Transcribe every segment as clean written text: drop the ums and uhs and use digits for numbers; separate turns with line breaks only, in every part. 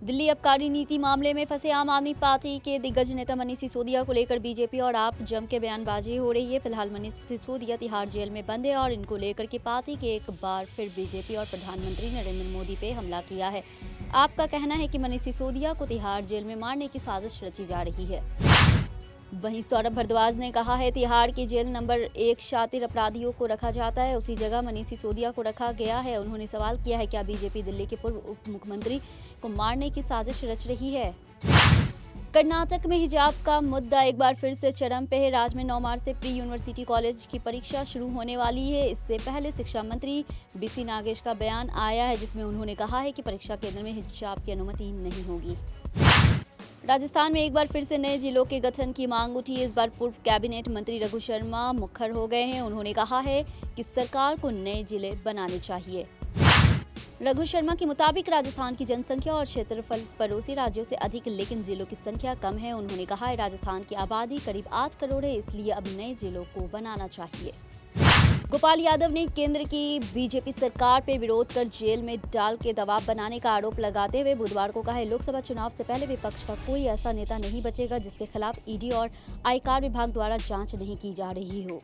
दिल्ली आबकारी नीति मामले में फंसे आम आदमी पार्टी के दिग्गज नेता मनीष सिसोदिया को लेकर बीजेपी और आप जम के बयानबाजी हो रही है। फिलहाल मनीष सिसोदिया तिहाड़ जेल में बंद है और इनको लेकर के पार्टी के एक बार फिर बीजेपी और प्रधानमंत्री नरेंद्र मोदी पे हमला किया है। आपका कहना है कि मनीष सिसोदिया को तिहाड़ जेल में मारने की साजिश रची जा रही है। वहीं सौरभ भारद्वाज ने कहा है तिहाड़ की जेल नंबर 1 शातिर अपराधियों को रखा जाता है, उसी जगह मनीष सिसोदिया को रखा गया है। उन्होंने सवाल किया है क्या बीजेपी दिल्ली के पूर्व उप मुख्यमंत्री को मारने की साजिश रच रही है। कर्नाटक में हिजाब का मुद्दा एक बार फिर से चरम पे है। राज्य में 9 मार्च से प्री यूनिवर्सिटी कॉलेज की परीक्षा शुरू होने वाली है। इससे पहले शिक्षा मंत्री बीसी नागेश का बयान आया है जिसमें उन्होंने कहा है कि परीक्षा केंद्र में हिजाब की अनुमति नहीं होगी। राजस्थान में एक बार फिर से नए जिलों के गठन की मांग उठी। इस बार पूर्व कैबिनेट मंत्री रघु शर्मा मुखर हो गए हैं। उन्होंने कहा है कि सरकार को नए जिले बनाने चाहिए। रघु शर्मा के मुताबिक राजस्थान की जनसंख्या और क्षेत्रफल पड़ोसी राज्यों से अधिक, लेकिन जिलों की संख्या कम है। उन्होंने कहा है राजस्थान की आबादी करीब 8 करोड़ है, इसलिए अब नए जिलों को बनाना चाहिए। गोपाल यादव ने केंद्र की बीजेपी सरकार पर विरोध कर जेल में डाल के दबाव बनाने का आरोप लगाते हुए बुधवार को कहा है लोकसभा चुनाव से पहले विपक्ष का कोई ऐसा नेता नहीं बचेगा जिसके खिलाफ ईडी और आयकर विभाग द्वारा जांच नहीं की जा रही हो।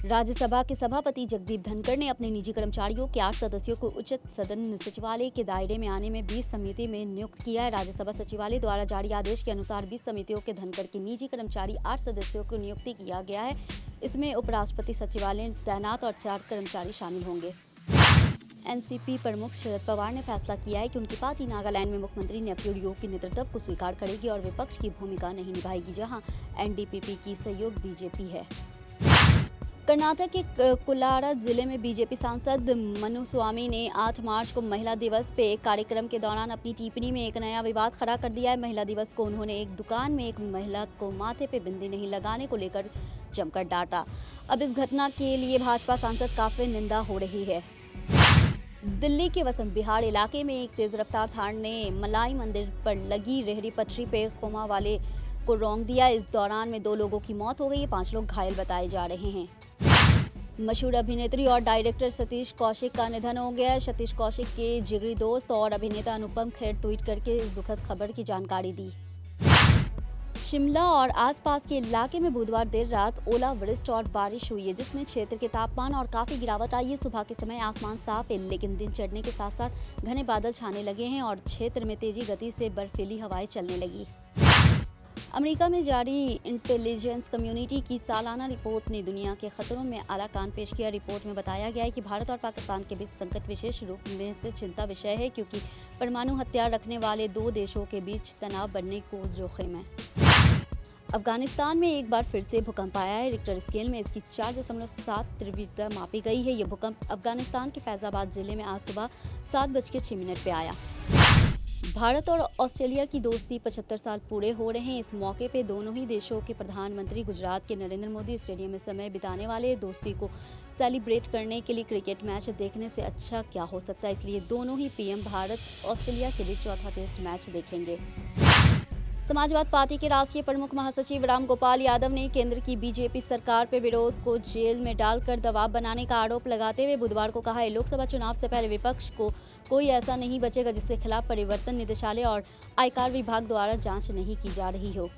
राज्यसभा के सभापति जगदीप धनखड़ ने अपने निजी कर्मचारियों के 8 सदस्यों को उच्च सदन सचिवालय के दायरे में आने में 20 समिति में नियुक्त किया है। राज्यसभा सचिवालय द्वारा जारी आदेश के अनुसार 20 समितियों के धनखड़ के निजी कर्मचारी 8 सदस्यों को नियुक्ति किया गया है। इसमें उपराष्ट्रपति सचिवालय तैनात और 4 कर्मचारी शामिल होंगे। एनसीपी प्रमुख शरद पवार ने फैसला किया है कि उनकी पार्टी नागालैंड में मुख्यमंत्री नेफ्यू रियो के नेतृत्व को स्वीकार करेगी और विपक्ष की भूमिका नहीं निभाएगी, जहां एनडीपीपी की सहयोग बीजेपी है। कर्नाटक के कोलार जिले में बीजेपी सांसद मनु स्वामी ने 8 मार्च को महिला दिवस पे एक कार्यक्रम के दौरान अपनी टिप्पणी में एक नया विवाद खड़ा कर दिया है। महिला दिवस को उन्होंने एक दुकान में एक महिला को माथे पे बिंदी नहीं लगाने को लेकर जमकर डांटा। अब इस घटना के लिए भाजपा सांसद काफी निंदा हो रही है। दिल्ली के वसंत विहार इलाके में एक तेज रफ्तार थार ने मलाई मंदिर पर लगी रेहड़ी पटरी पे खोमा वाले को रौंद दिया। इस दौरान में 2 लोगों की मौत हो गई, 5 लोग घायल बताए जा रहे हैं। मशहूर अभिनेत्री और डायरेक्टर सतीश कौशिक का निधन हो गया है। सतीश कौशिक के जिगरी दोस्त और अभिनेता अनुपम खेर ट्वीट करके इस दुखद खबर की जानकारी दी। शिमला और आसपास के इलाके में बुधवार देर रात ओलावृष्टि और बारिश हुई है, जिसमें क्षेत्र के तापमान और काफी गिरावट आई है। सुबह के समय आसमान साफ है, लेकिन दिन चढ़ने के साथ साथ घने बादल छाने लगे हैं और क्षेत्र में तेजी गति से बर्फीली हवाएं चलने लगी। अमेरिका में जारी इंटेलिजेंस कम्युनिटी की सालाना रिपोर्ट ने दुनिया के खतरों में आला कान पेश किया। रिपोर्ट में बताया गया है कि भारत और पाकिस्तान के बीच संकट विशेष रूप में से चिंता विषय है, क्योंकि परमाणु हथियार रखने वाले 2 देशों के बीच तनाव बढ़ने को जोखिम है। अफगानिस्तान में एक बार फिर से भूकंप आया है। रिक्टर स्केल में इसकी 4.7 तीव्रता मापी गई है। यह भूकंप अफगानिस्तान के फैजाबाद जिले में आज सुबह 7:06 पे आया। भारत और ऑस्ट्रेलिया की दोस्ती 75 साल पूरे हो रहे हैं। इस मौके पे दोनों ही देशों के प्रधानमंत्री गुजरात के नरेंद्र मोदी स्टेडियम में समय बिताने वाले। दोस्ती को सेलिब्रेट करने के लिए क्रिकेट मैच देखने से अच्छा क्या हो सकता है, इसलिए दोनों ही पीएम भारत ऑस्ट्रेलिया के बीच चौथा टेस्ट मैच देखेंगे। समाजवादी पार्टी के राष्ट्रीय प्रमुख महासचिव राम गोपाल यादव ने केंद्र की बीजेपी सरकार पर विरोध को जेल में डालकर दबाव बनाने का आरोप लगाते हुए बुधवार को कहा है लोकसभा चुनाव से पहले विपक्ष को कोई ऐसा नहीं बचेगा जिसके खिलाफ परिवर्तन निदेशालय और आयकर विभाग द्वारा जांच नहीं की जा रही हो।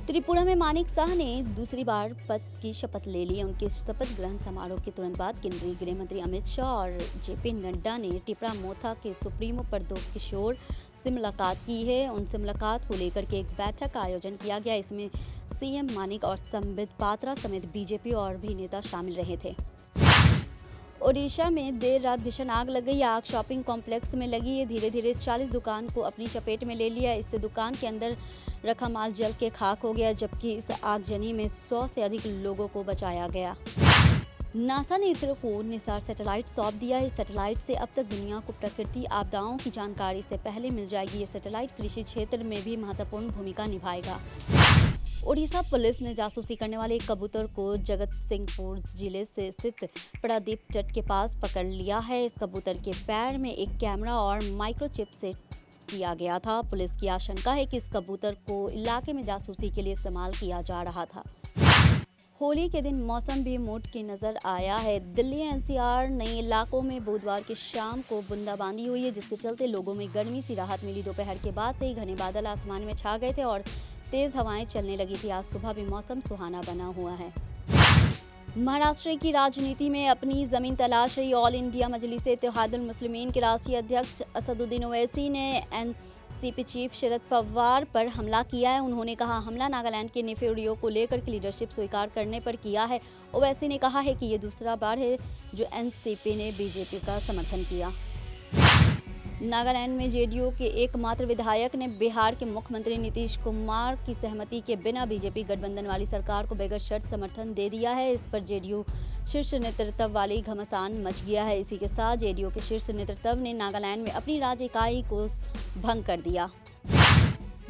त्रिपुरा में मानिक साह ने दूसरी बार पद की शपथ ले ली। उनके शपथ ग्रहण समारोह के तुरंत बाद केंद्रीय गृह मंत्री अमित शाह और जेपी नड्डा ने टिपरा मोथा के सुप्रीमो प्रद्योत किशोर से मुलाकात की है। उनसे मुलाकात को लेकर के एक बैठक का आयोजन किया गया। इसमें सीएम मानिक और संबित पात्रा समेत बीजेपी और भी नेता शामिल रहे थे। ओडिशा में देर रात भीषण आग लग गई। आग शॉपिंग कॉम्प्लेक्स में लगी है। धीरे धीरे 40 दुकान को अपनी चपेट में ले लिया। इससे दुकान के अंदर रखा माल जल के खाक हो गया, जबकि इस आगजनी में 100 से अधिक लोगों को बचाया गया। नासा ने इसरो को निसार सैटेलाइट सौंप दिया है। इस सैटेलाइट से अब तक दुनिया को प्रकृति आपदाओं की जानकारी से पहले मिल जाएगी। ये सैटेलाइट कृषि क्षेत्र में भी महत्वपूर्ण भूमिका निभाएगा। ओडिशा पुलिस ने जासूसी करने वाले एक कबूतर को जगत सिंहपुर जिले से स्थित प्रादीप तट के पास पकड़ लिया है। इस कबूतर के पैर में एक कैमरा और माइक्रोचिप सेट किया गया था। पुलिस की आशंका है कि इस कबूतर को इलाके में जासूसी के लिए इस्तेमाल किया जा रहा था। होली के दिन मौसम भी मूड की नजर आया है। दिल्ली एनसीआर नए इलाकों में बुधवार की शाम को बूंदाबांदी हुई है, जिसके चलते लोगों में गर्मी सी राहत मिली। दोपहर के बाद से ही घने बादल आसमान में छा गए थे और तेज हवाएं चलने लगी थी। आज सुबह भी मौसम सुहाना बना हुआ है। महाराष्ट्र की राजनीति में अपनी जमीन तलाश रही ऑल इंडिया मजलिस इत्तेहादुल मुस्लिमीन के राष्ट्रीय अध्यक्ष असदुद्दीन ओवैसी ने एनसीपी चीफ शरद पवार पर हमला किया है। उन्होंने कहा, हमला नागालैंड के नेफेडियो को लेकर की लीडरशिप स्वीकार करने पर किया है। ओवैसी ने कहा है कि ये दूसरा बार है जो एनसीपी ने बीजेपी का समर्थन किया। नागालैंड में जेडीयू के एकमात्र विधायक ने बिहार के मुख्यमंत्री नीतीश कुमार की सहमति के बिना बीजेपी गठबंधन वाली सरकार को बगैर शर्त समर्थन दे दिया है। इस पर जेडीयू शीर्ष नेतृत्व वाली घमासान मच गया है। इसी के साथ जेडीयू के शीर्ष नेतृत्व ने नागालैंड में अपनी राज्य इकाई को भंग कर दिया।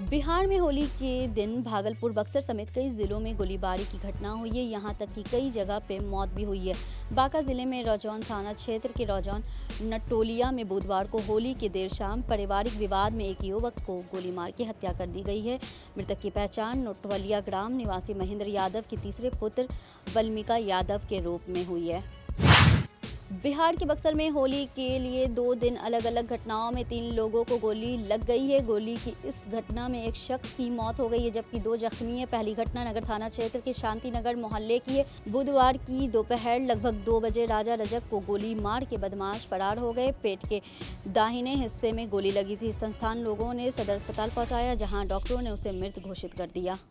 बिहार में होली के दिन भागलपुर, बक्सर समेत कई जिलों में गोलीबारी की घटना हुई है। यहां तक कि कई जगह पे मौत भी हुई है। बांका जिले में रजौन थाना क्षेत्र के रजौन नटोलिया में बुधवार को होली के देर शाम पारिवारिक विवाद में एक युवक को गोली मार के हत्या कर दी गई है। मृतक की पहचान नटोलिया ग्राम निवासी महेंद्र यादव के तीसरे पुत्र बल्मिका यादव के रूप में हुई है। बिहार के बक्सर में होली के लिए 2 दिन अलग अलग घटनाओं में 3 लोगों को गोली लग गई है। गोली की इस घटना में एक शख्स की मौत हो गई है, जबकि 2 जख्मी है। पहली घटना नगर थाना क्षेत्र के शांति नगर मोहल्ले की है। बुधवार की दोपहर लगभग 2 बजे राजा रजक को गोली मार के बदमाश फरार हो गए। पेट के दाहिने हिस्से में गोली लगी थी। संस्थान लोगों ने सदर अस्पताल पहुंचाया, जहां डॉक्टरों ने उसे मृत घोषित कर दिया।